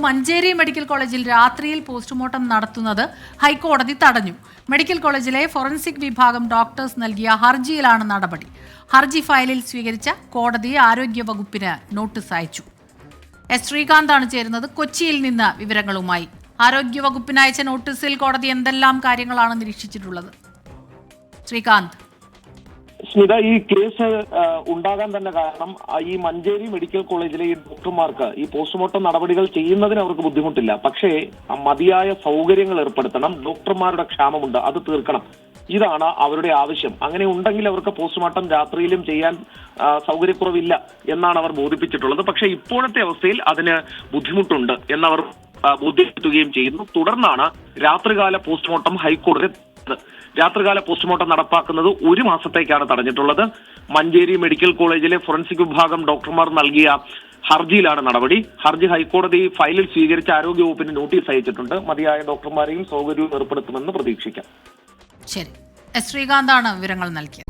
Manjeri medical കോളേജിൽ രാത്രിയിൽ postmortem നടത്തുന്നത് ഹൈക്കോടതി തടഞ്ഞു. മെഡിക്കൽ കോളേജിലെ ഫോറൻസിക് വിഭാഗം ഡോക്ടേഴ്സ് നൽകിയ ഹർജിയിലാണ് നടപടി. ഹർജി ഫയലിൽ സ്വീകരിച്ച കോടതി ആരോഗ്യ വകുപ്പിന് നോട്ടീസ് അയച്ചു. എസ് ശ്രീകാന്താണ് ചേരുന്നത് കൊച്ചിയിൽ നിന്ന് വിവരങ്ങളുമായി. ആരോഗ്യ വകുപ്പിന് അയച്ച നോട്ടീസിൽ കോടതി എന്തെല്ലാം കാര്യങ്ങളാണ് നിരീക്ഷിച്ചിട്ടുള്ളത്? ശ്രീകാന്ത്. സ്മിത, ഈ കേസ് ഉണ്ടാകാൻ തന്നെ കാരണം ഈ മഞ്ചേരി മെഡിക്കൽ കോളേജിലെ ഈ ഡോക്ടർമാർക്ക് ഈ പോസ്റ്റ്മോർട്ടം നടപടികൾ ചെയ്യുന്നതിന് അവർക്ക് ബുദ്ധിമുട്ടില്ല. പക്ഷേ മതിയായ സൗകര്യങ്ങൾ ഏർപ്പെടുത്തണം. ഡോക്ടർമാരുടെ ക്ഷാമമുണ്ട്, അത് തീർക്കണം. ഇതാണ് അവരുടെ ആവശ്യം. അങ്ങനെ ഉണ്ടെങ്കിൽ അവർക്ക് പോസ്റ്റ്മോർട്ടം രാത്രിയിലും ചെയ്യാൻ സൗകര്യക്കുറവില്ല എന്നാണ് അവർ ബോധിപ്പിച്ചിട്ടുള്ളത്. പക്ഷേ ഇപ്പോഴത്തെ അവസ്ഥയിൽ അതിന് ബുദ്ധിമുട്ടുണ്ട് എന്നവർ ബോധ്യപ്പെടുത്തുകയും ചെയ്യുന്നു. തുടർന്നാണ് രാത്രികാല പോസ്റ്റ്മോർട്ടം ഹൈക്കോടതി രാത്രികാല പോസ്റ്റ്മോർട്ടം നടപ്പാക്കുന്നത് 1 മാസത്തേക്കാണ് തടഞ്ഞിട്ടുള്ളത്. മഞ്ചേരി മെഡിക്കൽ കോളേജിലെ ഫോറൻസിക് വിഭാഗം ഡോക്ടർമാർ നൽകിയ ഹർജിയിലാണ് നടപടി. ഹർജി ഹൈക്കോടതി ഫയലിൽ സ്വീകരിച്ച ആരോഗ്യവകുപ്പിന് നോട്ടീസ് അയച്ചിട്ടുണ്ട്. മതിയായ ഡോക്ടർമാരെയും സൗകര്യവും ഏർപ്പെടുത്തുമെന്ന് പ്രതീക്ഷിക്കാം. ശരി, എസ് ശ്രീകാന്താണ് വിവരങ്ങൾ നൽകിയത്.